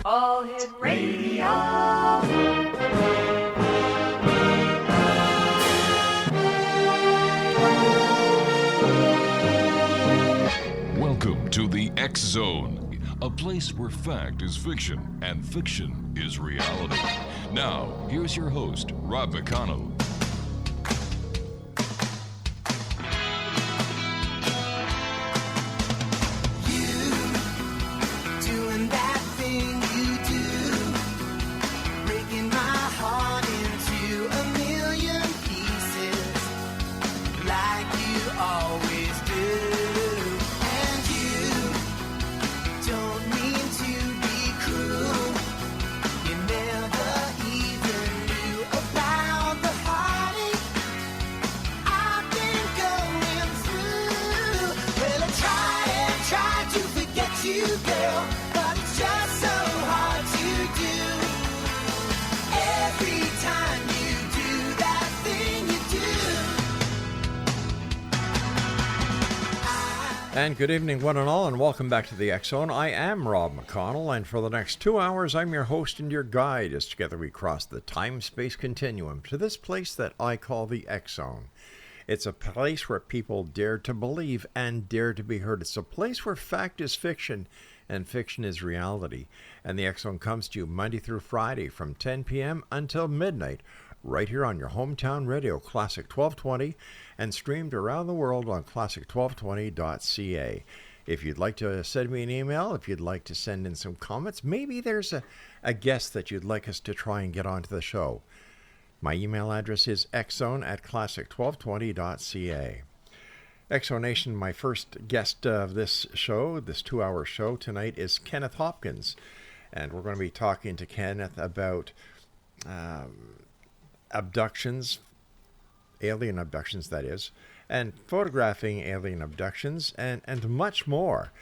All Hit Radio. Welcome to the X Zone, a place where fact is fiction and fiction is reality. Now, here's your host, Rob McConnell. And good evening, one and all, and welcome back to the X Zone. I am Rob McConnell, and for the next 2 hours, I'm your host and your guide as together we cross the time-space continuum to this place that I call the X Zone. It's a place where people dare to believe and dare to be heard. It's a place where fact is fiction and fiction is reality. And the X Zone comes to you Monday through Friday from 10 p.m. until midnight, right here on your hometown radio, Classic 1220, and streamed around the world on classic1220.ca. If you'd like to send me an email, if you'd like to send in some comments, maybe there's a guest that you'd like us to try and get onto the show. My email address is xzone@classic1220.ca. Exonation, my first guest of this show, this 2-hour show tonight, is Kenneth Hopkins. And we're going to be talking to Kenneth about abductions, alien abductions that is, and photographing alien abductions, and much more.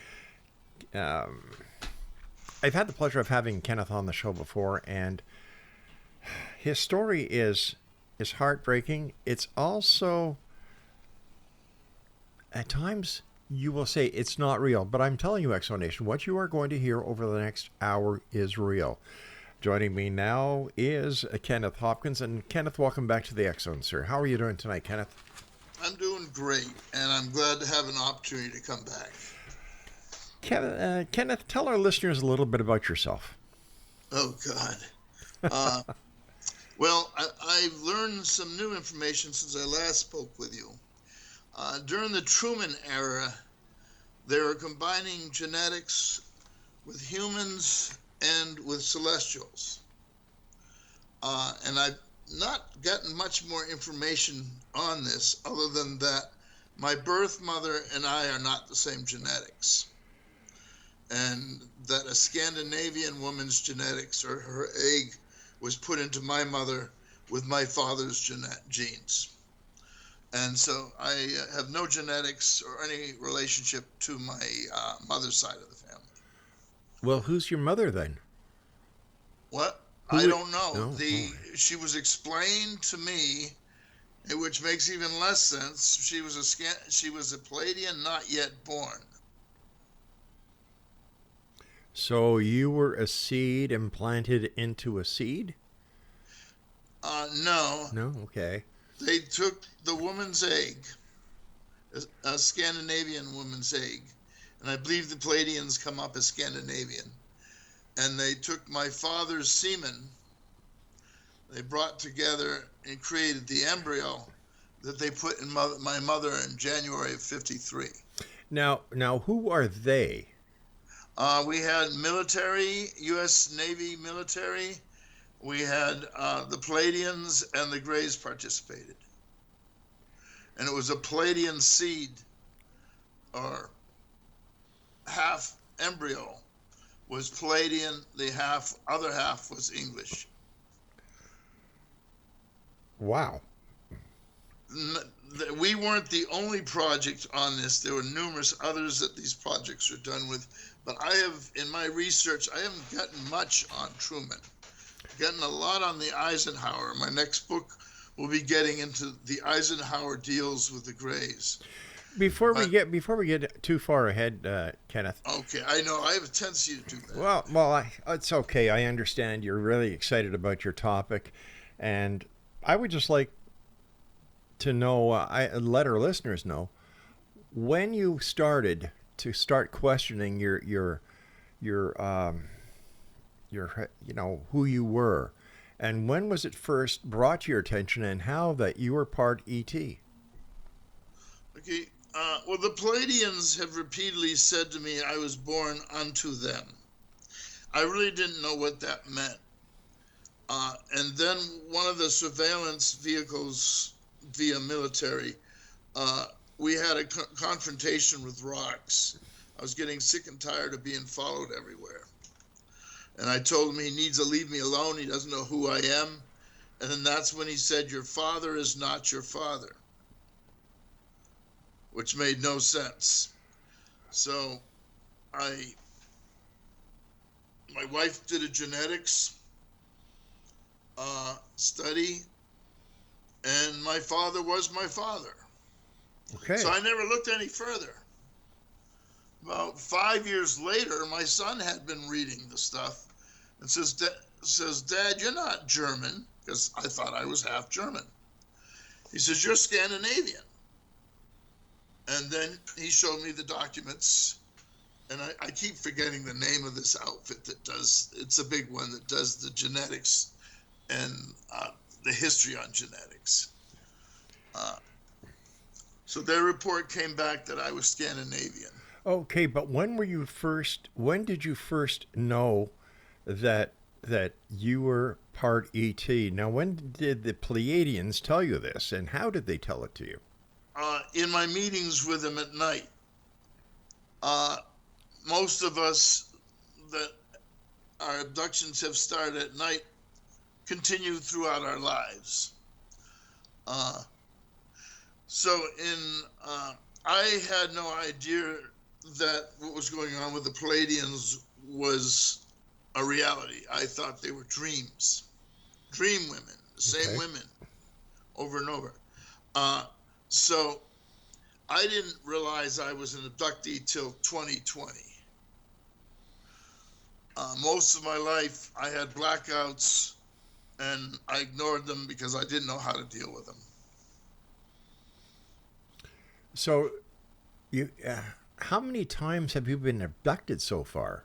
I've had the pleasure of having Kenneth on the show before, and his story is heartbreaking. It's also, at times, you will say it's not real, but I'm telling you, Exonation, what you are going to hear over the next hour is real. Joining me now is Kenneth Hopkins. And Kenneth, welcome back to the X Zone, sir. How are you doing tonight, Kenneth? I'm doing great, and I'm glad to have an opportunity to come back. Kenneth, tell our listeners a little bit about yourself. Oh, God. Well, I've learned some new information since I last spoke with you. During the Truman era, they were combining genetics with humans and with celestials. And I've not gotten much more information on this other than that my birth mother and I are not the same genetics. And that a Scandinavian woman's genetics, or her egg, was put into my mother with my father's genes. And so I have no genetics or any relationship to my mother's side of the family. Well, who's your mother then? What? I don't know. She was explained to me, which makes even less sense. She was a Palladian, not yet born. So you were a seed implanted into a seed? No. No? Okay. They took the woman's egg, a Scandinavian woman's egg, and I believe the Palladians come up as Scandinavian. And they took my father's semen, they brought together and created the embryo that they put in my mother in January of 1953. Now, who are they? We had military, U.S. Navy military. We had the Palladians and the Greys participated. And it was a Palladian seed, or half embryo was Palladian, the other half was English. Wow. We weren't the only project on this. There were numerous others that these projects are done with. But I have, in my research, I haven't gotten much on Truman. I've gotten a lot on the Eisenhower. My next book will be getting into the Eisenhower deals with the Greys. Before But, we get too far ahead, Kenneth. okay, I know I have a tendency to do that. It's okay. I understand you're really excited about your topic, and I would just like to know, let our listeners know, when you started to start questioning your who you were, and when was it first brought to your attention, and how that you were part ET. Okay, well, the Pleiadians have repeatedly said to me I was born unto them. I really didn't know what that meant. And then one of the surveillance vehicles via military, we had a confrontation with rocks. I was getting sick and tired of being followed everywhere. And I told him he needs to leave me alone. He doesn't know who I am. And then that's when he said, your father is not your father, which made no sense. So my wife did a genetics study, and my father was my father. Okay. So I never looked any further. About 5 years later, my son had been reading the stuff and says, Dad, you're not German, because I thought I was half German. He says, you're Scandinavian. And then he showed me the documents, and I keep forgetting the name of this outfit that does, it's a big one that does the genetics and the history on genetics. So their report came back that I was Scandinavian. Okay, but when did you first know that you were part ET? Now, when did the Pleiadians tell you this, and how did they tell it to you? In my meetings with them at night. Most of us that our abductions have started at night continue throughout our lives. I had no idea that what was going on with the Pleiadians was a reality. I thought they were dreams, dream women, the same women over and over. So I didn't realize I was an abductee till 2020. Most of my life I had blackouts, and I ignored them because I didn't know how to deal with them. So, how many times have you been abducted so far?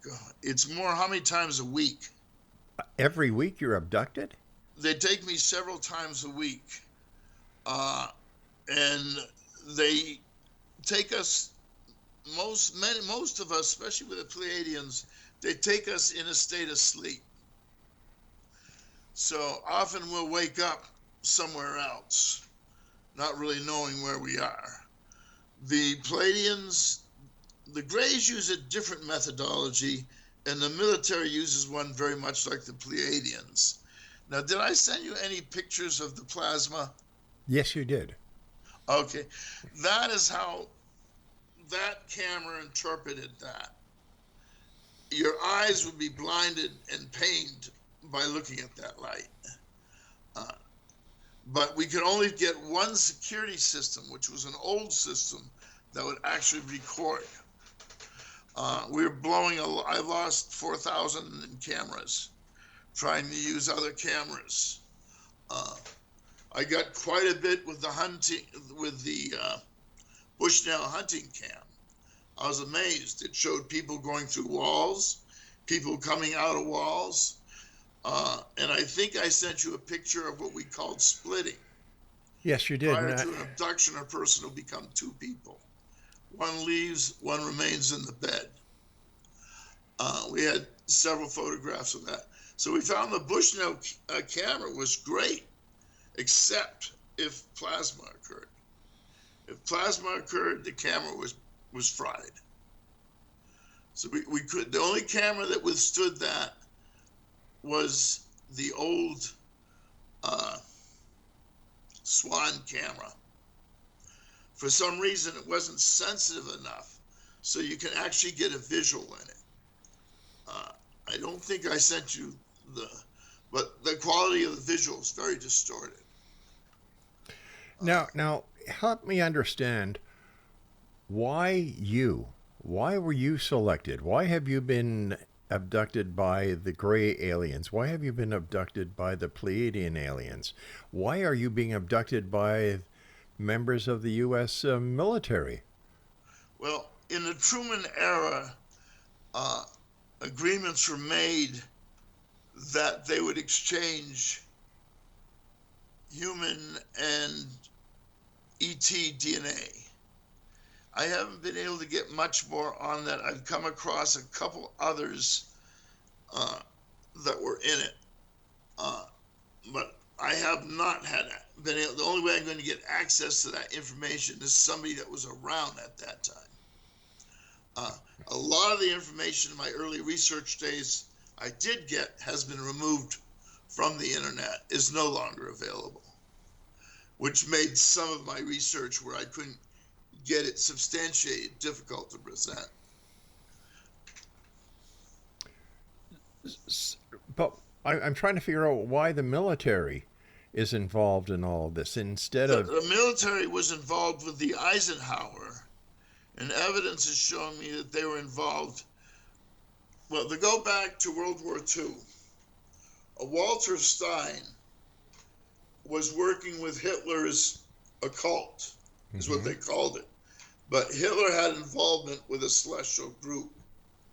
God, it's more, how many times a week? Every week you're abducted? They take me several times a week. And they take us, most of us, especially with the Pleiadians, they take us in a state of sleep. So often we'll wake up somewhere else, not really knowing where we are. The Pleiadians, the Greys use a different methodology, and the military uses one very much like the Pleiadians. Now, did I send you any pictures of the plasma? Yes, you did. Okay. That is how that camera interpreted that. Your eyes would be blinded and pained by looking at that light. But we could only get one security system, which was an old system that would actually record. We were blowing, I lost 4,000 in cameras, trying to use other cameras. I got quite a bit with the Bushnell hunting cam. I was amazed. It showed people going through walls, people coming out of walls. And I think I sent you a picture of what we called splitting. Yes, you did. Prior to an abduction, a person will become two people. One leaves, one remains in the bed. We had several photographs of that. So we found the Bushnell camera was great, except if plasma occurred. If plasma occurred, the camera was fried. So we could, the only camera that withstood that was the old Swan camera. For some reason, it wasn't sensitive enough, so you can actually get a visual in it. I don't think I sent you but the quality of the visual is very distorted. Now, help me understand why you? Why were you selected? Why have you been abducted by the gray aliens? Why have you been abducted by the Pleiadian aliens? Why are you being abducted by members of the U.S. Military? Well, in the Truman era, agreements were made that they would exchange human and ET DNA. I haven't been able to get much more on that. I've come across a couple others that were in it, but I have not been able. The only way I'm going to get access to that information is somebody that was around at that time. A lot of the information in my early research days I did get has been removed from the internet, is no longer available, which made some of my research where I couldn't get it substantiated difficult to present. But I'm trying to figure out why the military is involved in all of this instead of... The military was involved with the Eisenhower, and evidence has shown me that they were involved. Well, to go back to World War II, Walter Stein was working with Hitler's occult, is what they called it. But Hitler had involvement with a celestial group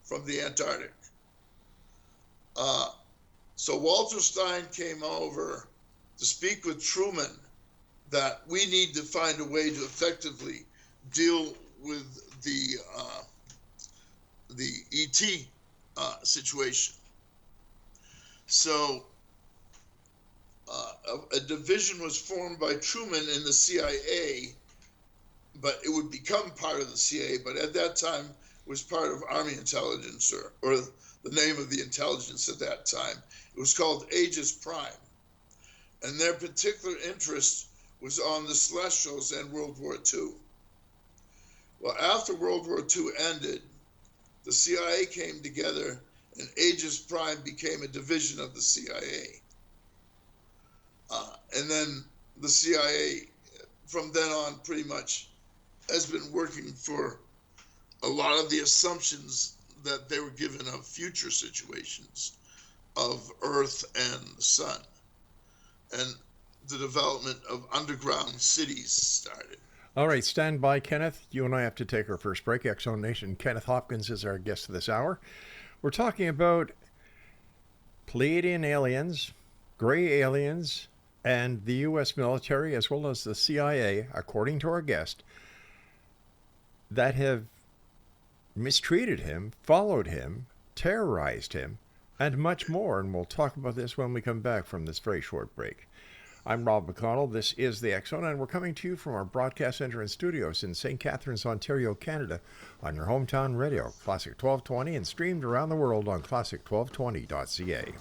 from the Antarctic. So Walter Stein came over to speak with Truman that we need to find a way to effectively deal with the ET situation. So a division was formed by Truman in the CIA, but it would become part of the CIA, but at that time was part of Army intelligence, or the name of the intelligence at that time. It was called Aegis Prime. And their particular interest was on the Celestials and World War II. Well, after World War II ended, the CIA came together and Aegis Prime became a division of the CIA. And then the CIA, from then on, pretty much has been working for a lot of the assumptions that they were given of future situations of Earth and the Sun. And the development of underground cities started. All right, stand by, Kenneth. You and I have to take our first break. X-Zone Nation, Kenneth Hopkins is our guest this hour. We're talking about Pleiadian aliens, gray aliens, and the U.S. military, as well as the CIA, according to our guest, that have mistreated him, followed him, terrorized him, and much more. And we'll talk about this when we come back from this very short break. I'm Rob McConnell. This is the X-Zone, and we're coming to you from our broadcast center and studios in St. Catharines, Ontario, Canada, on your hometown radio, Classic 1220, and streamed around the world on classic1220.ca.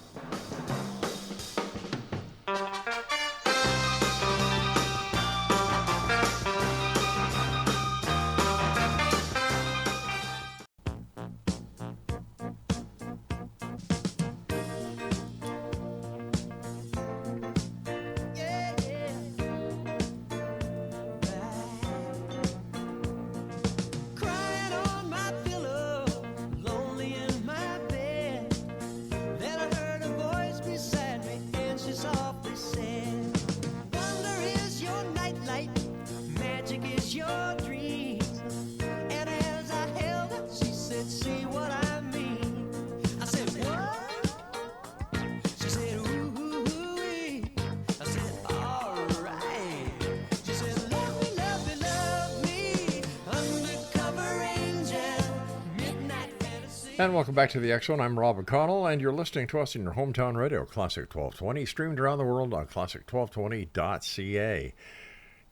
And welcome back to the X-Zone. I'm Rob McConnell, and you're listening to us in your hometown radio, Classic 1220, streamed around the world on classic1220.ca.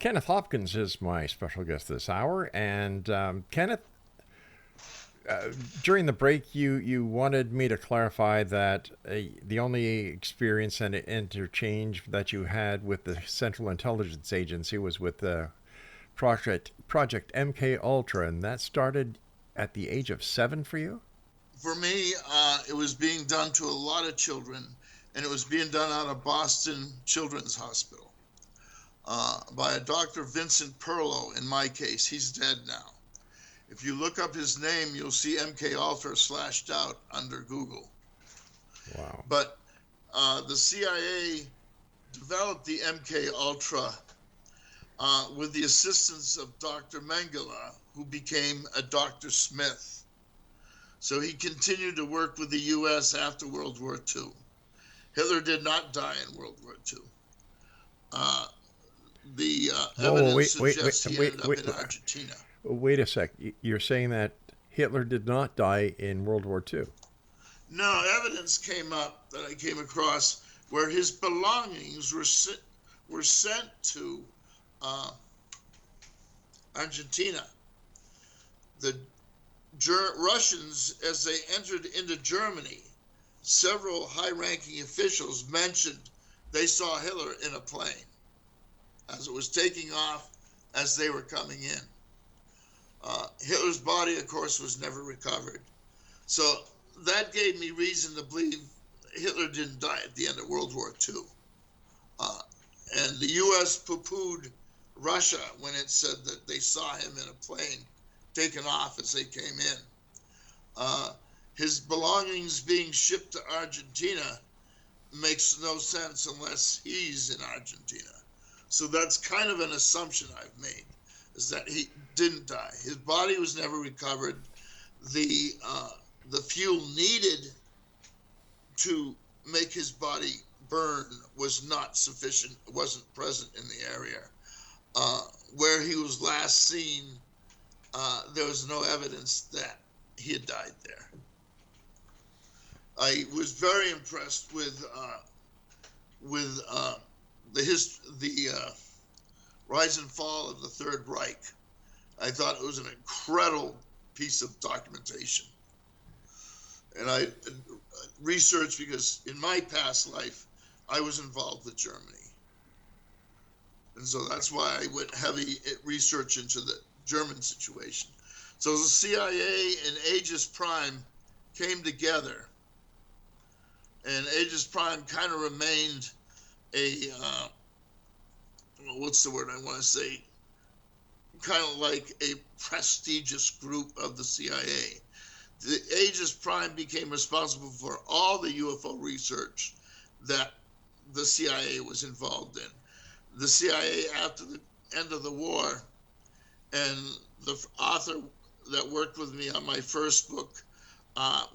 Kenneth Hopkins is my special guest this hour, and Kenneth, during the break, you wanted me to clarify that the only experience and interchange that you had with the Central Intelligence Agency was with the Project MK Ultra, and that started at the age of 7 for you? For me, it was being done to a lot of children, and it was being done out of Boston Children's Hospital. by a Dr. Vincent Perlow. In my case, he's dead now. If you look up his name, you'll see MK Ultra slashed out under Google. Wow. But the CIA developed the MK Ultra with the assistance of Dr. Mengele, who became a Dr. Smith. So he continued to work with the U.S. after World War II. Hitler did not die in World War II. The evidence suggests he ended up in Argentina. Wait a sec. You're saying that Hitler did not die in World War II? No, evidence came up that I came across where his belongings were sent to Argentina. The Russians, as they entered into Germany, several high-ranking officials mentioned they saw Hitler in a plane as it was taking off as they were coming in. Hitler's body, of course, was never recovered. So that gave me reason to believe Hitler didn't die at the end of World War II. And the U.S. poo-pooed Russia when it said that they saw him in a plane taken off as they came in. His belongings being shipped to Argentina makes no sense unless he's in Argentina. So that's kind of an assumption I've made, is that he didn't die. His body was never recovered. The fuel needed to make his body burn was not sufficient, wasn't present in the area. Where he was last seen, there was no evidence that he had died there. I was very impressed with the rise and fall of the Third Reich. I thought it was an incredible piece of documentation. And I researched because in my past life, I was involved with Germany. And so that's why I went heavy research into the German situation. So the CIA and Aegis Prime came together. And Aegis Prime kind of remained a, what's the word I want to say? Kind of like a prestigious group of the CIA. The Aegis Prime became responsible for all the UFO research that the CIA was involved in. The CIA, after the end of the war, and the author that worked with me on my first book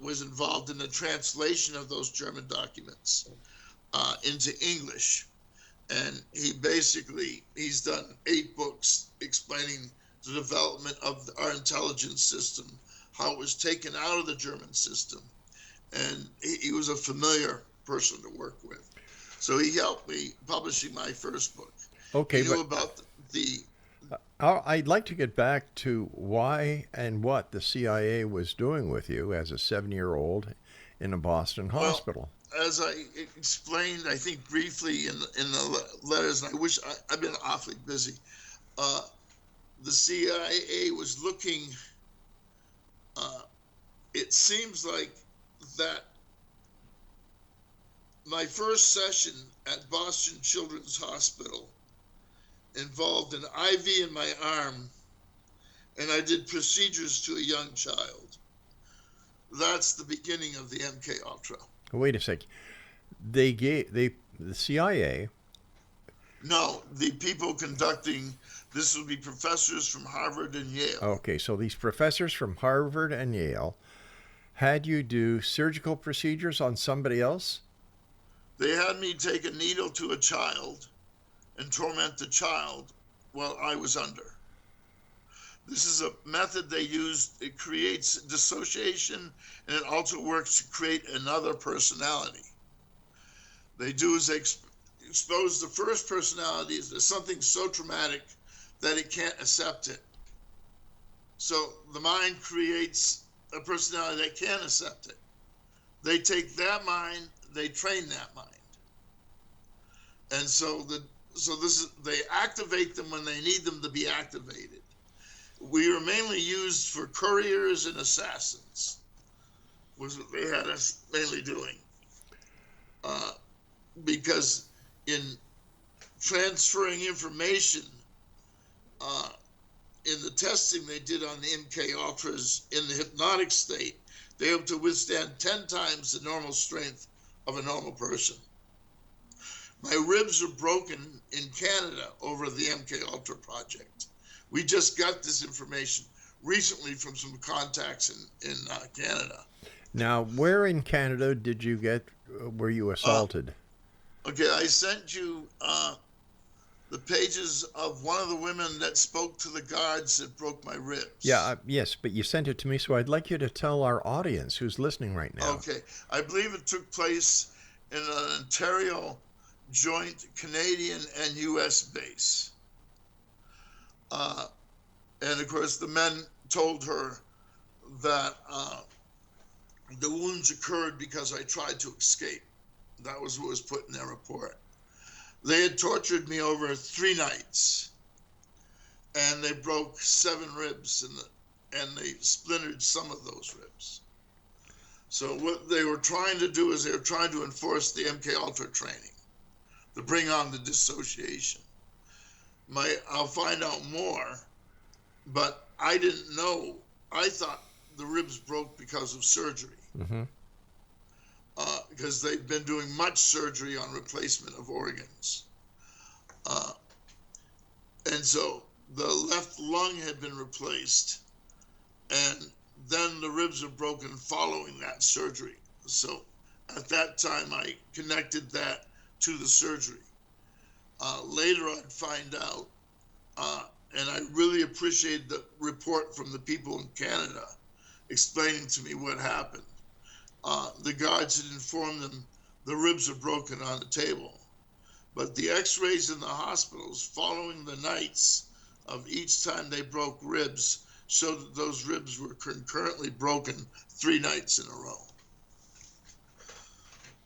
was involved in the translation of those German documents into English. And he's done 8 books explaining the development of our intelligence system, how it was taken out of the German system. And he was a familiar person to work with. So he helped me publishing my first book. Okay, he knew about the I'd like to get back to why and what the CIA was doing with you as a 7-year-old in a Boston hospital. As I explained, I think briefly in the letters, and I wish I've been awfully busy. The CIA was looking. It seems like that my first session at Boston Children's Hospital involved an IV in my arm, and I did procedures to a young child. That's the beginning of the MK Ultra. Wait a sec. The CIA. No, the people conducting this would be professors from Harvard and Yale. Okay, so these professors from Harvard and Yale had you do surgical procedures on somebody else? They had me take a needle to a child and torment the child while I was under. This is a method they use. It creates dissociation, and it also works to create another personality. They do is they expose the first personality as something so traumatic that it can't accept it. So the mind creates a personality that can accept it. They take that mind, they train that mind. And so they activate them when they need them to be activated. We were mainly used for couriers and assassins, was what they had us mainly doing. Because in transferring information in the testing they did on the MK Ultras in the hypnotic state. They're able to withstand 10 times the normal strength of a normal person. My ribs are broken in Canada over the MK Ultra project. We just got this information recently from some contacts in Canada. Now, where in Canada were you assaulted? Okay, I sent you the pages of one of the women that spoke to the guards that broke my ribs. Yeah, yes, but you sent it to me, so I'd like you to tell our audience who's listening right now. Okay, I believe it took place in an Ontario joint Canadian and U.S. base. And of course, the men told her that the wounds occurred because I tried to escape. That was what was put in their report. They had tortured me over 3 nights, and they broke 7 ribs, and they splintered some of those ribs. So what they were trying to do is they were trying to enforce the MK Ultra training, to bring on the dissociation. I'll find out more, but I didn't know. I thought the ribs broke because of surgery. Mm-hmm. Because they've been doing much surgery on replacement of organs. And so the left lung had been replaced, and then the ribs are broken following that surgery. So at that time, I connected that to the surgery. Later, I'd find out, and I really appreciate the report from the people in Canada explaining to me what happened. The guards had informed them the ribs are broken on the table, but the x-rays in the hospitals following the nights of each time they broke ribs showed that those ribs were concurrently broken 3 nights in a row.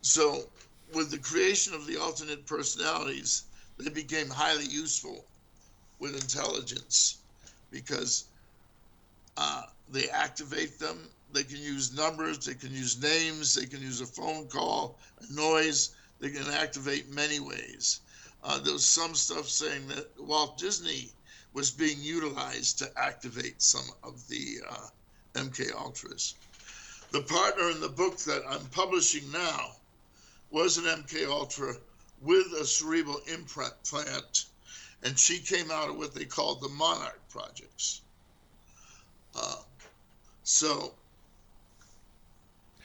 So with the creation of the alternate personalities, they became highly useful with intelligence because they activate them. They can use numbers, they can use names, they can use a phone call, a noise. They can activate many ways. There was some stuff saying that Walt Disney was being utilized to activate some of the MK Ultras. The partner in the book that I'm publishing now was an MK Ultra with a cerebral implant, and she came out of what they called the Monarch projects. So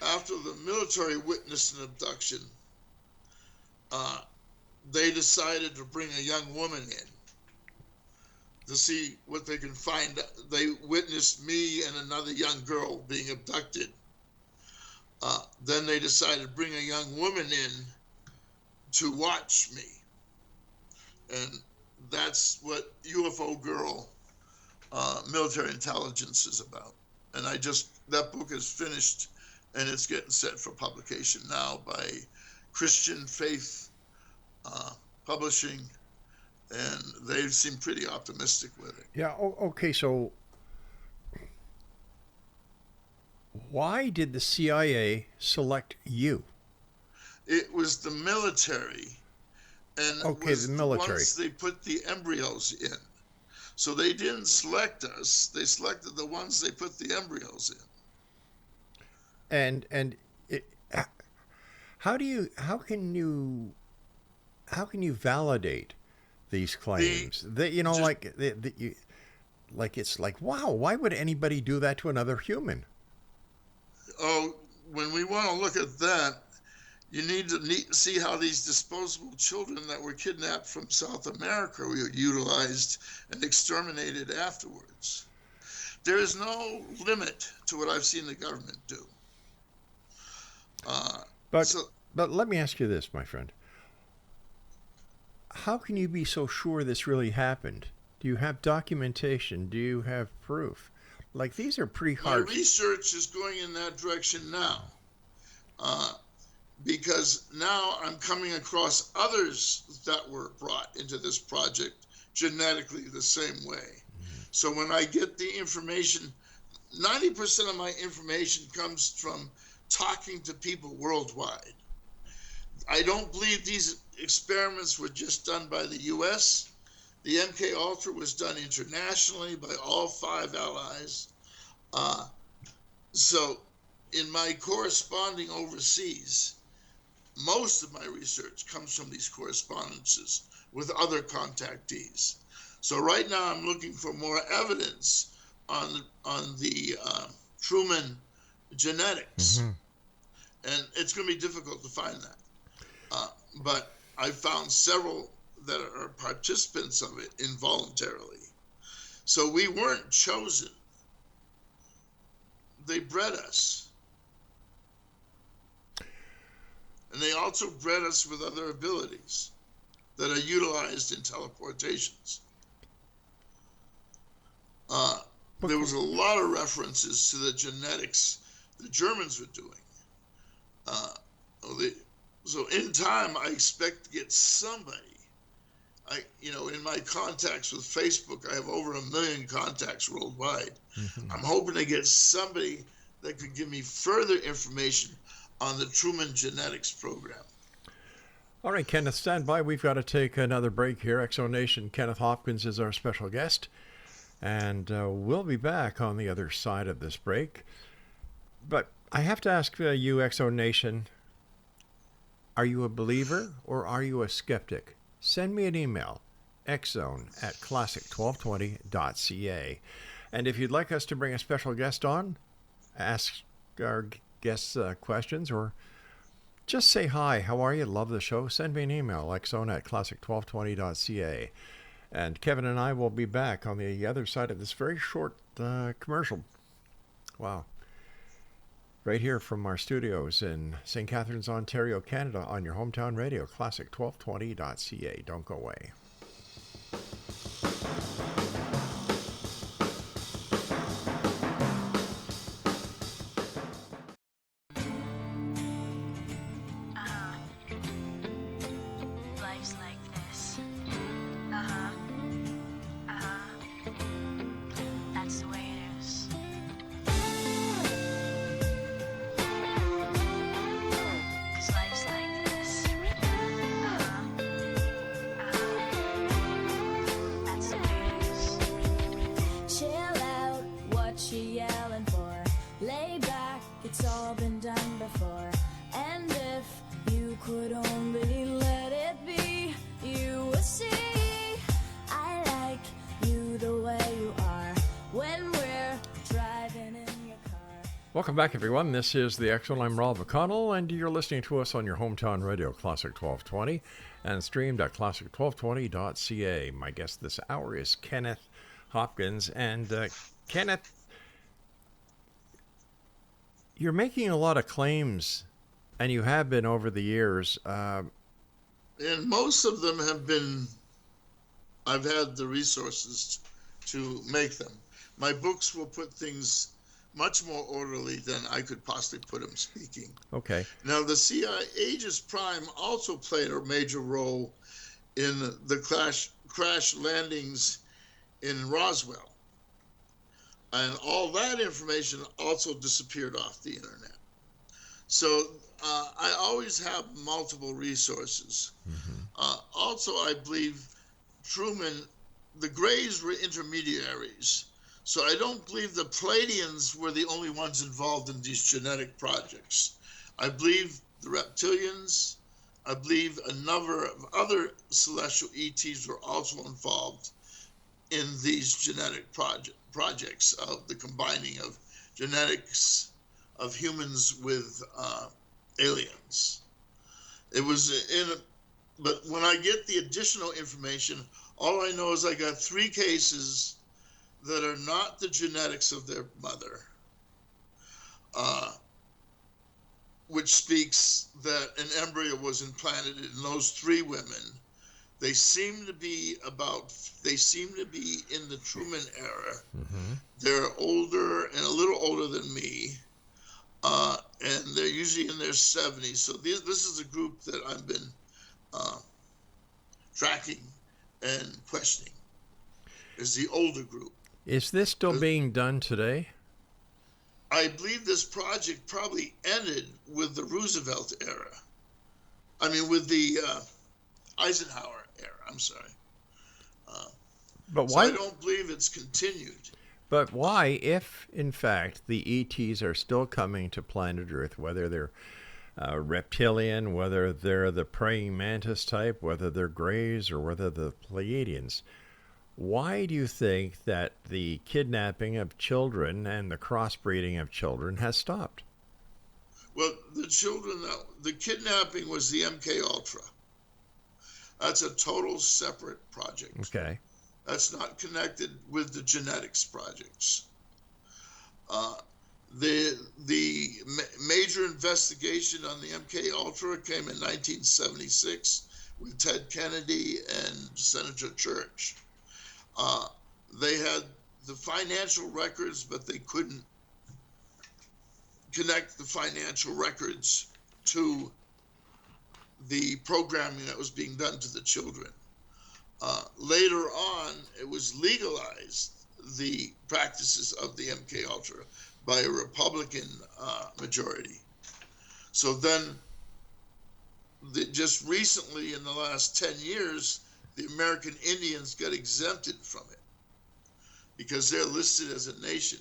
after the military witnessed an abduction, they decided to bring a young woman in to see what they can find. They witnessed me and another young girl being abducted. Then they decided to bring a young woman in to watch me. And that's what UFO Girl military intelligence is about. And that book is finished, and it's getting set for publication now by Christian Faith Publishing, and they seem pretty optimistic with it. Yeah, okay, so why did the CIA select you? It was the military, and the military. Once they put the embryos in. So they didn't select us, they selected the ones they put the embryos in. And how can you validate these claims? It's like, wow, why would anybody do that to another human? Oh, when we want to look at that, you need to see how these disposable children that were kidnapped from South America were utilized and exterminated afterwards. There is no limit to what I've seen the government do. But let me ask you this, my friend. How can you be so sure this really happened? Do you have documentation? Do you have proof? Like, these are pretty hard. My research is going in that direction now. Because now I'm coming across others that were brought into this project genetically the same way. Mm-hmm. So when I get the information, 90% of my information comes from talking to people worldwide. I don't believe these experiments were just done by the U.S. The MK Ultra was done internationally by all 5 allies. So in my corresponding overseas, most of my research comes from these correspondences with other contactees. So right now I'm looking for more evidence on the Truman genetics. Mm-hmm. And it's going to be difficult to find that. But I found several that are participants of it involuntarily. So we weren't chosen. They bred us. And they also bred us with other abilities that are utilized in teleportations. There was a lot of references to the genetics the Germans were doing. So in time, I expect to get somebody. In my contacts with Facebook, I have over 1 million contacts worldwide. Mm-hmm. I'm hoping to get somebody that could give me further information on the Truman Genetics program. All right, Kenneth, stand by. We've got to take another break here. Exonation, Kenneth Hopkins is our special guest. And we'll be back on the other side of this break. But I have to ask you, Exonation, are you a believer or are you a skeptic? Send me an email, xzone@classic1220.ca. And if you'd like us to bring a special guest on, ask our guests questions, or just say hi, how are you, love the show, send me an email, xzone@classic1220.ca. And Kevin and I will be back on the other side of this very short commercial. Wow. Right here from our studios in St. Catharines, Ontario, Canada, on your hometown radio, classic1220.ca. Don't go away. Life's like this. That's the way it is. 'Cause life's like this. That's the way it is. Chill out, what you yelling for? Lay back, it's all been done before. And if you could only let it be, you would see I like you the way you are when we're driving in your car. Welcome back, everyone. This is the X-Zone. I'm Rob McConnell, and you're listening to us on your hometown radio, Classic 1220, and streamed at classic1220.ca. My guest this hour is Kenneth Hopkins. And Kenneth, you're making a lot of claims, and you have been over the years. And most of them have been, I've had the resources to make them. My books will put things much more orderly than I could possibly put them speaking. Okay. Now, the CIA Aegis Prime also played a major role in the crash landings in Roswell. And all that information also disappeared off the internet. So I always have multiple resources. Mm-hmm. Also, I believe Truman, the Greys were intermediaries. So I don't believe the Pleiadians were the only ones involved in these genetic projects. I believe the reptilians, I believe a number of other celestial ETs were also involved in these genetic projects of the combining of genetics of humans with aliens. It was but when I get the additional information, all I know is I got 3 cases that are not the genetics of their mother, which speaks that an embryo was implanted in those 3 women. They seem to be in the Truman era. Mm-hmm. They're older and a little older than me. And they're usually in their 70s. So this is a group that I've been tracking and questioning. Is the older group. Is this still being done today? I believe this project probably ended with the Roosevelt era. I mean, with the Eisenhower era, I'm sorry. But So why? I don't believe it's continued. But why, if in fact the ETs are still coming to planet Earth, whether they're reptilian, whether they're the praying mantis type, whether they're Greys, or whether they're Pleiadians, why do you think that the kidnapping of children and the crossbreeding of children has stopped? Well, the kidnapping was the MK Ultra. That's a total separate project. Okay. That's not connected with the genetics projects. The major investigation on the MK Ultra came in 1976 with Ted Kennedy and Senator Church. They had the financial records, but they couldn't connect the financial records to the programming that was being done to the children. Later on, it was legalized, the practices of the MK Ultra, by a Republican majority. So then, just recently, in the last 10 years, the American Indians got exempted from it because they're listed as a nation.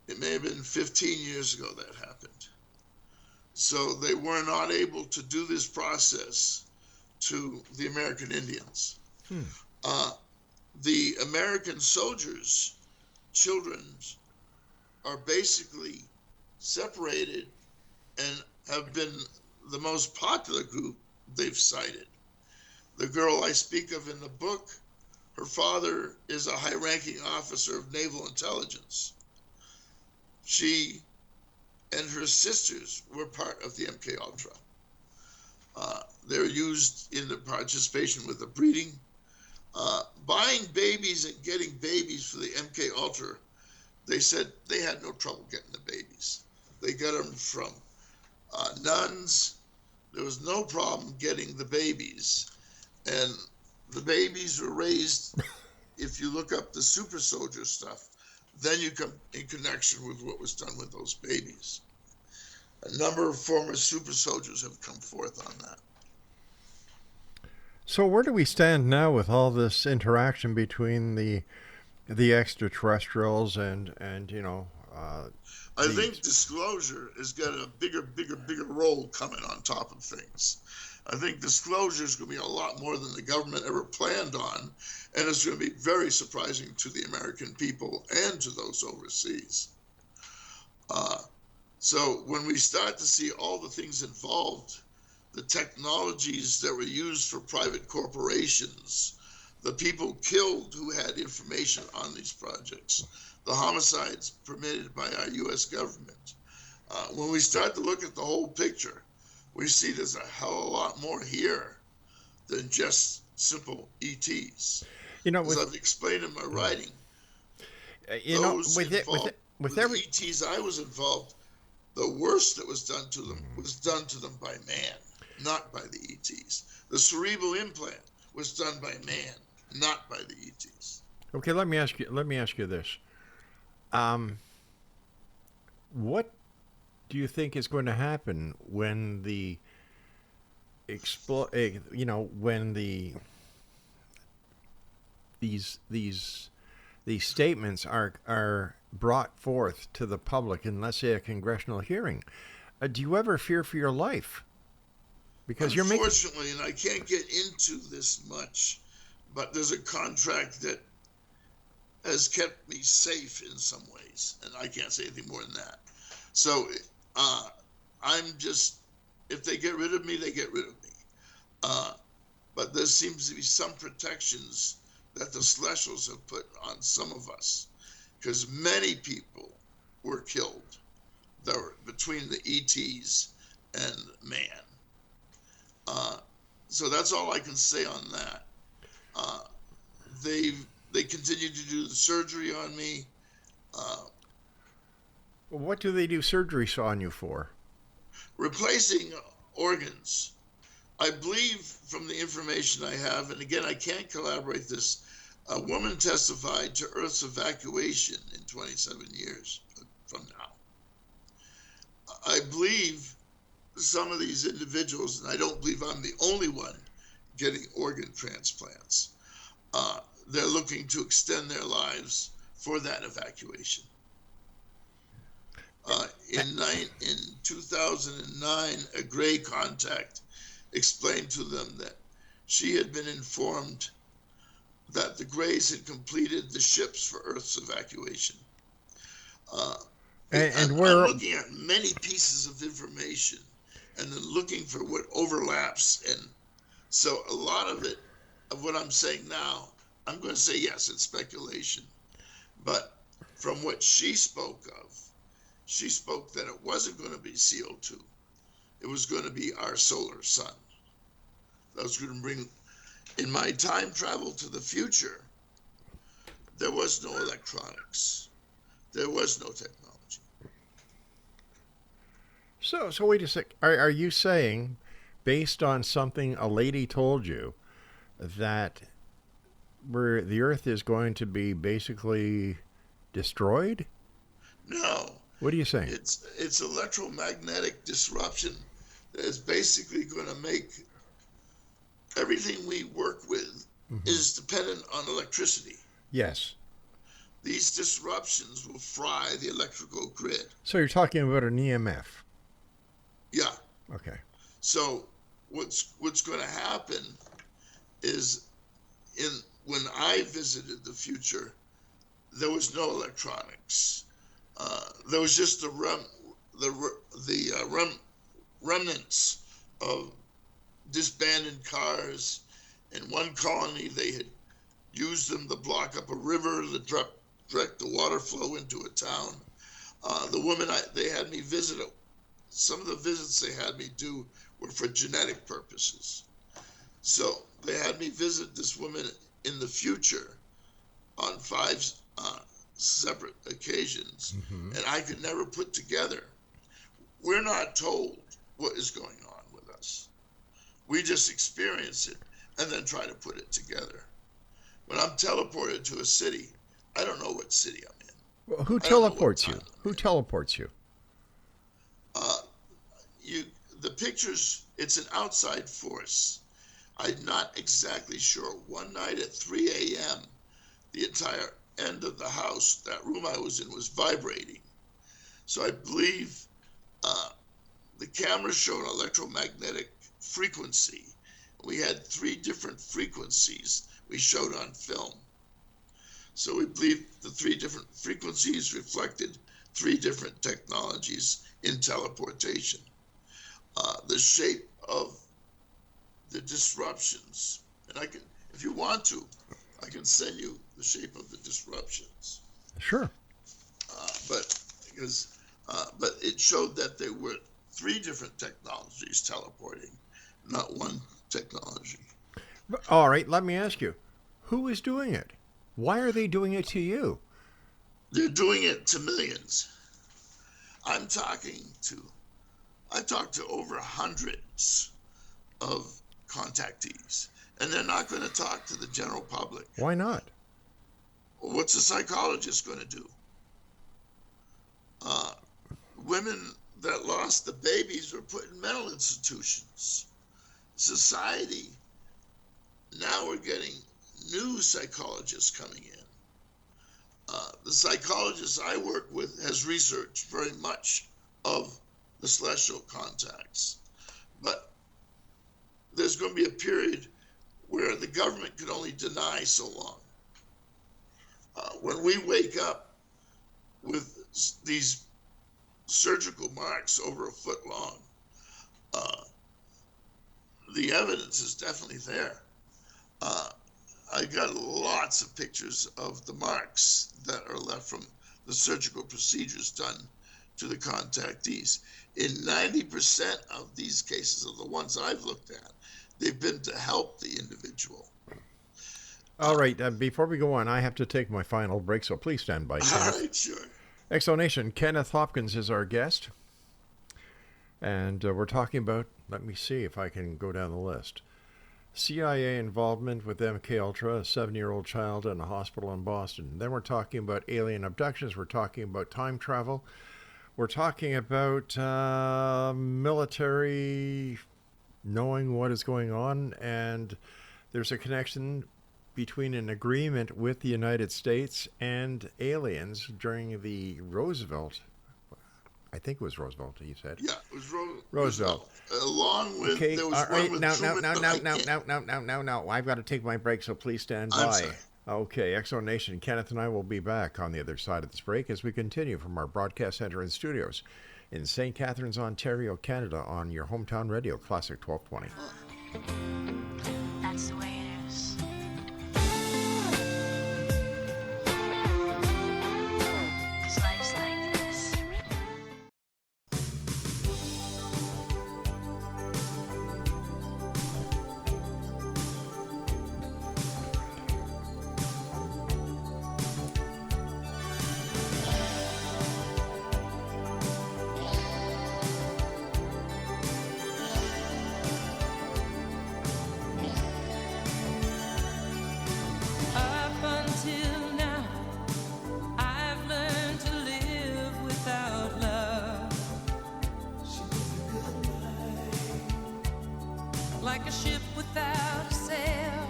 It may have been 15 years ago that happened. So they were not able to do this process to the American Indians. The American soldiers' children are basically separated and have been the most popular group they've cited. The girl I speak of in the book, her father is a high-ranking officer of naval intelligence. She and her sisters were part of the MK Ultra. They're used in the participation with the breeding. Buying babies and getting babies for the MK Ultra, they said they had no trouble getting the babies. They got them from nuns. There was no problem getting the babies. And the babies were raised, if you look up the super soldier stuff, then you come in connection with what was done with those babies. A number of former super soldiers have come forth on that. So where do we stand now with all this interaction between the extraterrestrials and you know? I think disclosure has got a bigger role coming on top of things. I think disclosure is going to be a lot more than the government ever planned on, and it's going to be very surprising to the American people and to those overseas. So when we start to see all the things involved, the technologies that were used for private corporations, the people killed who had information on these projects, the homicides permitted by our U.S. government. When we start to look at the whole picture, we see there's a hell of a lot more here than just simple ETs. You know, as I've explained in my writing, with every ETs I was involved, the worst that was done to them was done to them by man, not by the ETs. The cerebral implant was done by man, not by the ETs. Okay, let me ask you this. What do you think is going to happen when these statements are brought forth to the public in, let's say, a congressional hearing? Do you ever fear for your life? Because unfortunately, and I can't get into this much, but there's a contract that has kept me safe in some ways, and I can't say anything more than that. So I'm just, if they get rid of me, they get rid of me. But there seems to be some protections that the Celestials have put on some of us, because many people were killed that were between the ETs and man. So that's all I can say on that. They continue to do the surgery on me. What do they do surgery on you for? Replacing organs. I believe from the information I have, and again, I can't corroborate this, a woman testified to Earth's evacuation in 27 years from now. I believe some of these individuals, and I don't believe I'm the only one getting organ transplants, they're looking to extend their lives for that evacuation. In 2009, a Gray contact explained to them that she had been informed that the Greys had completed the ships for Earth's evacuation. And I'm looking at many pieces of information and then looking for what overlaps. And so a lot of it, of what I'm saying now, I'm going to say, yes, it's speculation. But from what she spoke of, she spoke that it wasn't going to be CO2. It was going to be our solar sun. That was going to bring, in my time travel to the future, there was no electronics. There was no technology. So wait a sec. Are you saying, based on something a lady told you, that the Earth is going to be basically destroyed? No. What are you saying? It's electromagnetic disruption that is basically going to make everything we work with is dependent on electricity. Yes. These disruptions will fry the electrical grid. So you're talking about an EMF? Yeah. Okay. So what's going to happen is, when I visited the future, there was no electronics. There was just the remnants of disbanded cars. In one colony, they had used them to block up a river that direct the water flow into a town. The woman they had me visit, some of the visits they had me do were for genetic purposes. So they had me visit this woman in the future on 5 separate occasions, and I could never put together. We're not told what is going on with us. We just experience it and then try to put it together. When I'm teleported to a city, I don't know what city I'm in. Well, who teleports you? Who teleports you? The pictures, it's an outside force. I'm not exactly sure. One night at 3 a.m., the entire end of the house, that room I was in, was vibrating. So I believe the camera showed electromagnetic frequency. We had 3 different frequencies we showed on film. So we believe the 3 different frequencies reflected 3 different technologies in teleportation. The shape of the disruptions, and I can, if you want to, I can send you the shape of the disruptions. Sure. But it showed that there were 3 different technologies teleporting, not one technology. All right, let me ask you, who is doing it? Why are they doing it to you? They're doing it to millions. I talked to over hundreds of contactees, and they're not going to talk to the general public. Why not? Well, what's a psychologist going to do? Women that lost the babies were put in mental institutions. Society, now we're getting new psychologists coming in. The psychologist I work with has researched very much of the celestial contacts. But there's going to be a period where the government can only deny so long. When we wake up with these surgical marks over a foot long, the evidence is definitely there. I got lots of pictures of the marks that are left from the surgical procedures done to the contactees. In 90% of these cases, of the ones I've looked at, they've been to help the individual. All right, before we go on, I have to take my final break, so please stand by. All right, sure. Exonation, Kenneth Hopkins is our guest. And we're talking about, let me see if I can go down the list. CIA involvement with MKUltra, a 7-year-old child in a hospital in Boston. Then we're talking about alien abductions. We're talking about time travel. We're talking about military knowing what is going on, and there's a connection between an agreement with the United States and aliens during the Roosevelt. I think it was Roosevelt, he said. Yeah, it was Roosevelt. Along with, Okay, there was all one right, with now, Truman. now. I've got to take my break, so please stand I'm by. sorry. Okay, Exo Nation, Kenneth and I will be back on the other side of this break as we continue from our broadcast center and studios in St. Catharines, Ontario, Canada, on your hometown radio, Classic 1220. That's the way it is. 'Cause life's like this. Up until now, I've learned to live without love. Like a ship without a sail,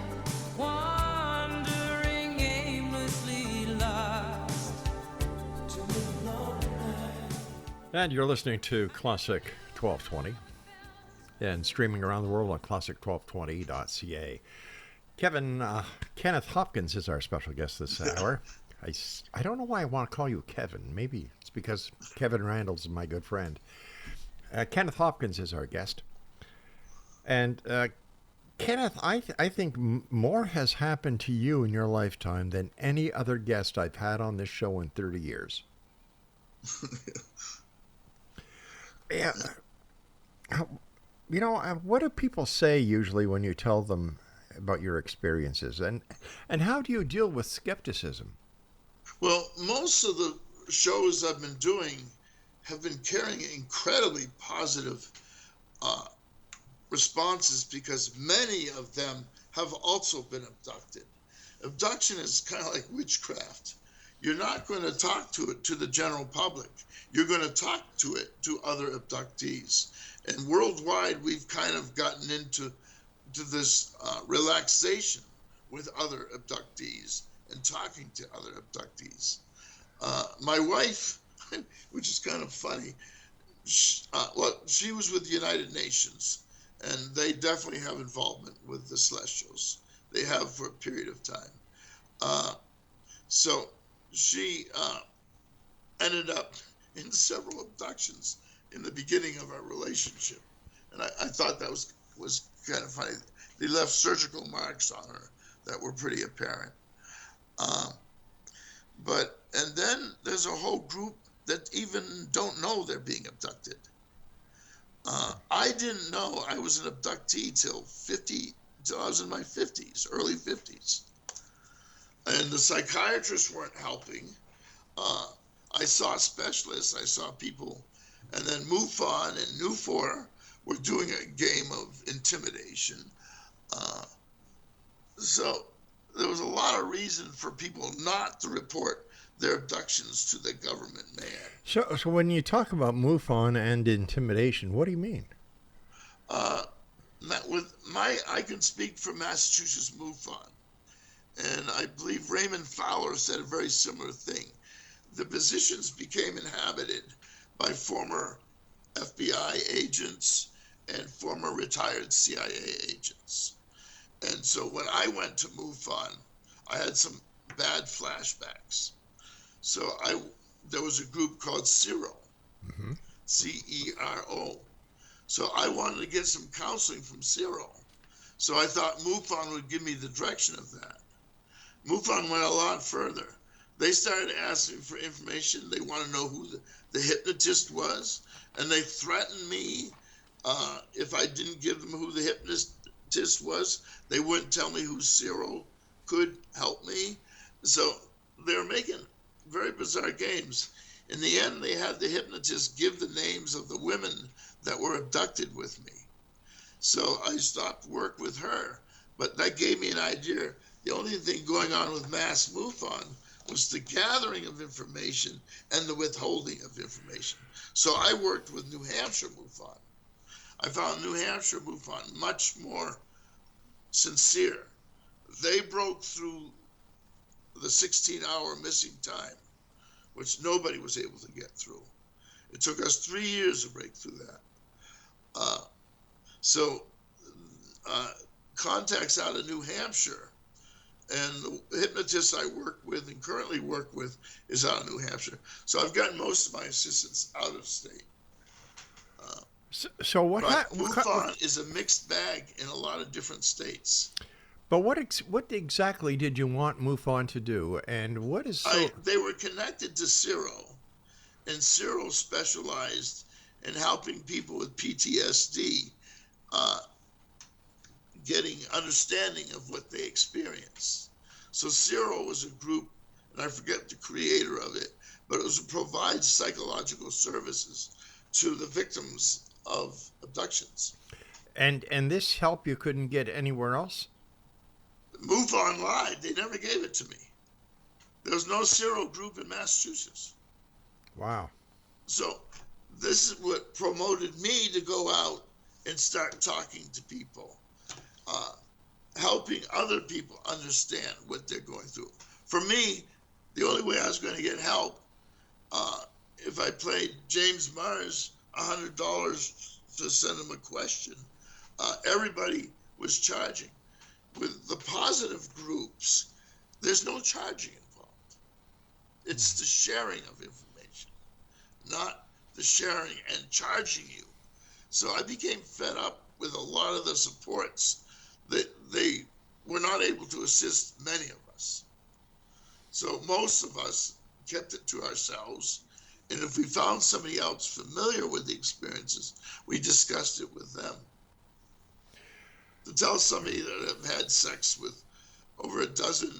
wandering aimlessly lost. And you're listening to Classic 1220 and streaming around the world on classic1220.ca. Kenneth Hopkins is our special guest this hour. I don't know why I want to call you Kevin. Maybe it's because Kevin Randall's my good friend. Kenneth Hopkins is our guest. And Kenneth, I think more has happened to you in your lifetime than any other guest I've had on this show in 30 years. Yeah. You know, what do people say usually when you tell them about your experiences? And how do you deal with skepticism? Well, most of the shows I've been doing have been carrying incredibly positive responses because many of them have also been abducted. Abduction is kind of like witchcraft. You're not going to talk to it to the general public. You're going to talk to it to other abductees. And worldwide, we've kind of gotten into this relaxation with other abductees and talking to other abductees. My wife, which is kind of funny, she was with the United Nations, and they definitely have involvement with the Celestials. They have for a period of time. So she ended up in several abductions in the beginning of our relationship. And I thought that was kind of funny. They left surgical marks on her that were pretty apparent. And then there's a whole group that even don't know they're being abducted. I didn't know I was an abductee till I was in my 50s, early 50s. And the psychiatrists weren't helping. I saw specialists, I saw people, and then MUFON and NUFOR were doing a game of intimidation. So there was a lot of reason for people not to report their abductions to the government man. So when you talk about MUFON and intimidation, what do you mean? I can speak for Massachusetts MUFON, and I believe Raymond Fowler said a very similar thing. The positions became inhabited by former FBI agents and former retired CIA agents. And so when I went to MUFON, I had some bad flashbacks. So there was a group called CERO, Mm-hmm. CERO. So I wanted to get some counseling from CERO. So I thought MUFON would give me the direction of that. MUFON went a lot further. They started asking for information. They want to know who the hypnotist was. And they threatened me if I didn't give them who the hypnotist was, they wouldn't tell me who CERO could help me. So they were making very bizarre games. In the end, they had the hypnotist give the names of the women that were abducted with me. So I stopped work with her. But that gave me an idea. The only thing going on with mass MUFON was the gathering of information and the withholding of information. So I worked with New Hampshire MUFON. I found New Hampshire MUFON much more sincere. They broke through the 16-hour missing time, which nobody was able to get through. It took us 3 years to break through that. Contacts out of New Hampshire, and the hypnotist I work with and currently work with is out of New Hampshire. So I've gotten most of my assistants out of state. So what? MUFON is a mixed bag in a lot of different states. But what exactly did you want MUFON to do, and what is? They were connected to Ciro, and Ciro specialized in helping people with PTSD, getting understanding of what they experience. So Ciro was a group, and I forget the creator of it, but it was to provide psychological services to the victims of abductions. And this help you couldn't get anywhere else? MUFON lied. They never gave it to me. There was no Ciro group in Massachusetts. Wow. So this is what promoted me to go out and start talking to people, helping other people understand what they're going through. For me, the only way I was going to get help, if I paid James Mars $100 to send him a question, everybody was charging. With the positive groups, there's no charging involved. It's the sharing of information, not the sharing and charging you. So I became fed up with a lot of the supports that they were not able to assist many of us. So most of us kept it to ourselves. And if we found somebody else familiar with the experiences, we discussed it with them. To tell somebody that I've had sex with over a dozen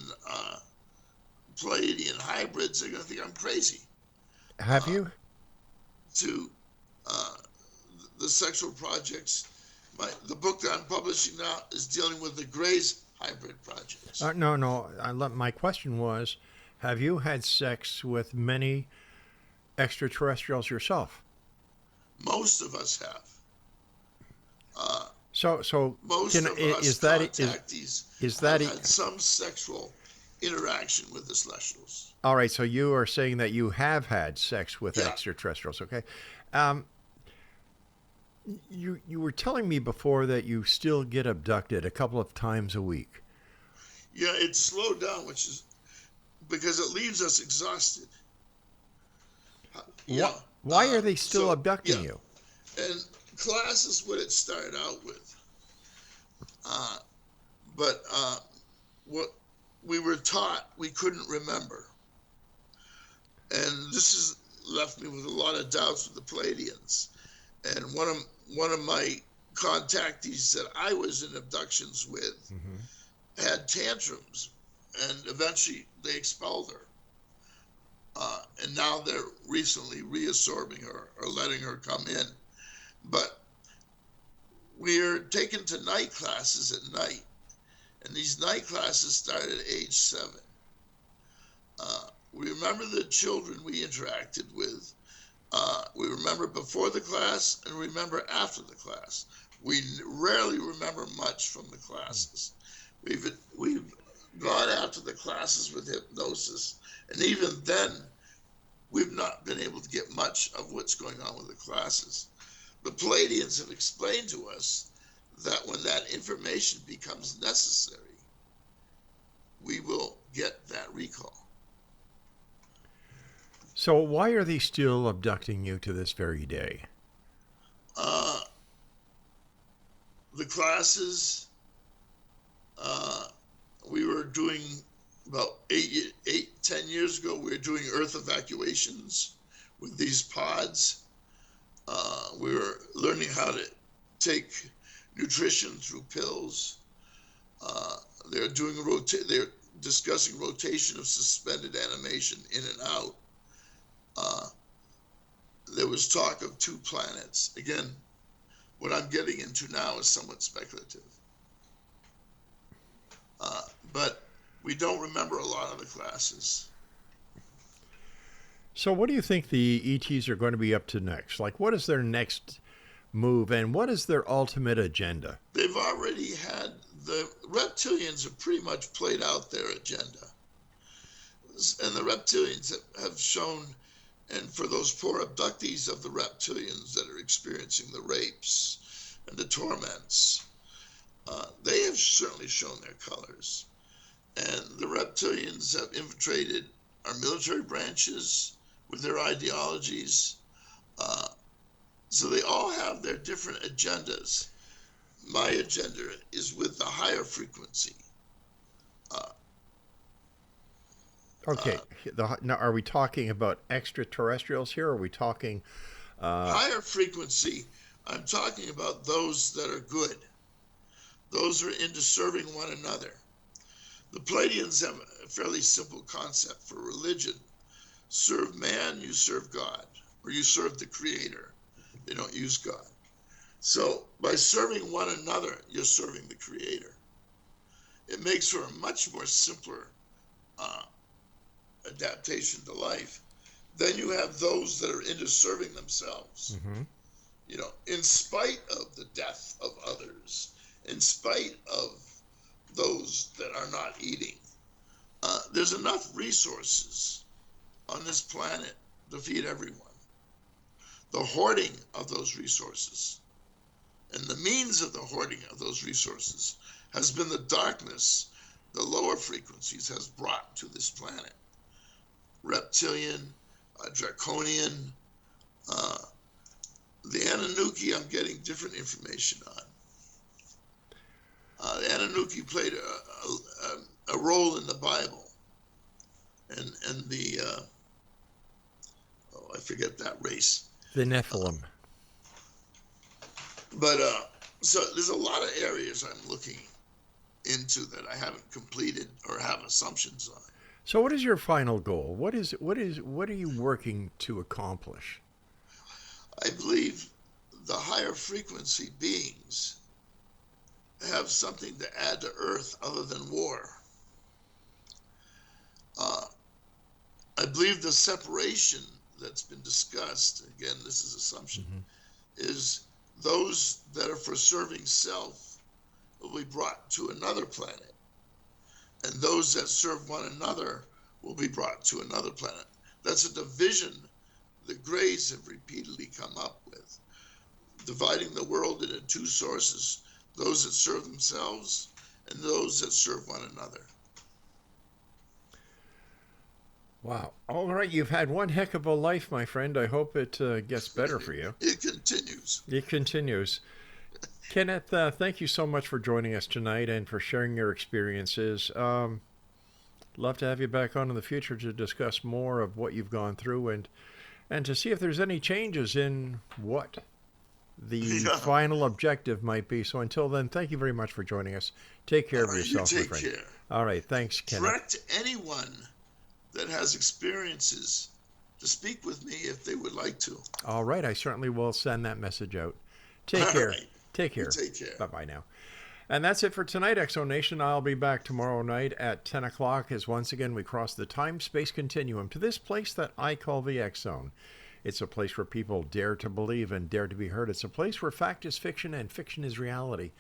Pleiadian hybrids, they're going to think I'm crazy. Have you? To the sexual projects, the book that I'm publishing now is dealing with the Gray's hybrid projects. No. My question was, have you had sex with many extraterrestrials yourself? Most of us have. So most of us contactees have had some sexual interaction with the celestials. All right, so you are saying that you have had sex with extraterrestrials, okay? You were telling me before that you still get abducted a couple of times a week. Yeah, it's slowed down, which is because it leaves us exhausted. Why are they still abducting you? And class is what it started out with. But what we were taught we couldn't remember. And this has left me with a lot of doubts with the Pleiadians. And one of my contactees that I was in abductions with had tantrums, and eventually they expelled her. And now they're recently reabsorbing her or letting her come in. But we're taken to night classes at night. And these night classes start at age 7. We remember the children we interacted with. We remember before the class and remember after the class. We rarely remember much from the classes. We've gone after the classes with hypnosis, and even then, we've not been able to get much of what's going on with the classes. The Pleiadians have explained to us that when that information becomes necessary, we will get that recall. So why are they still abducting you to this very day? The classes, we were doing about 10 years ago, we were doing Earth evacuations with these pods. We were learning how to take nutrition through pills. They're discussing rotation of suspended animation in and out. There was talk of 2 planets. Again, what I'm getting into now is somewhat speculative. But we don't remember a lot of the classes. So what do you think the ETs are going to be up to next? Like, what is their next move, and what is their ultimate agenda? They've already had, the reptilians have pretty much played out their agenda. And the reptilians have shown, and for those poor abductees of the reptilians that are experiencing the rapes and the torments, they have certainly shown their colors. And the reptilians have infiltrated our military branches with their ideologies. So they all have their different agendas. My agenda is with the higher frequency. Okay. Now, are we talking about extraterrestrials here? Or are we talking... higher frequency, I'm talking about those that are good. Those who are into serving one another. The Pleiadians have a fairly simple concept for religion. Serve man, you serve God, or you serve the Creator. They don't use God. So by serving one another, you're serving the Creator. It makes for a much more simpler adaptation to life. Then you have those that are into serving themselves. Mm-hmm. You know, in spite of the death of others, in spite of those that are not eating, there's enough resources on this planet to feed everyone. The hoarding of those resources and the means of the hoarding of those resources has been the darkness the lower frequencies has brought to this planet. Reptilian, draconian, the Anunnaki, I'm getting different information on. The Anunnaki played a role in the Bible, and the I forget that race. The Nephilim. But so there's a lot of areas I'm looking into that I haven't completed or have assumptions on. So what is your final goal? What are you working to accomplish? I believe the higher frequency beings have something to add to Earth other than war. I believe the separation that's been discussed, again, this is assumption, is those that are for serving self will be brought to another planet, and those that serve one another will be brought to another planet. That's a division the Greys have repeatedly come up with, dividing the world into two sources, those that serve themselves and those that serve one another. Wow. All right, you've had one heck of a life, my friend. I hope it gets better for you. It continues. It continues. Kenneth, thank you so much for joining us tonight and for sharing your experiences. Love to have you back on in the future to discuss more of what you've gone through and to see if there's any changes in what the final objective might be. So until then, thank you very much for joining us. Take care of yourself, my friend. Take care. All right, thanks, Kenneth. Direct anyone that has experiences to speak with me if they would like to. All right, I certainly will send that message out. Take care. Right. Take care. You take care. Bye-bye now. And that's it for tonight, Exo Nation. I'll be back tomorrow night at 10 o'clock as once again we cross the time-space continuum to this place that I call the X Zone. It's a place where people dare to believe and dare to be heard. It's a place where fact is fiction and fiction is reality.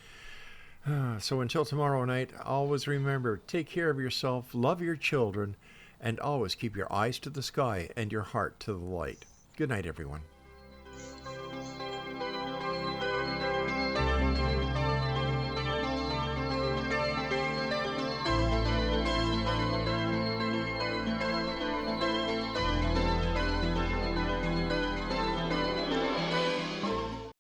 So until tomorrow night, always remember, take care of yourself, love your children, and always keep your eyes to the sky and your heart to the light. Good night, everyone.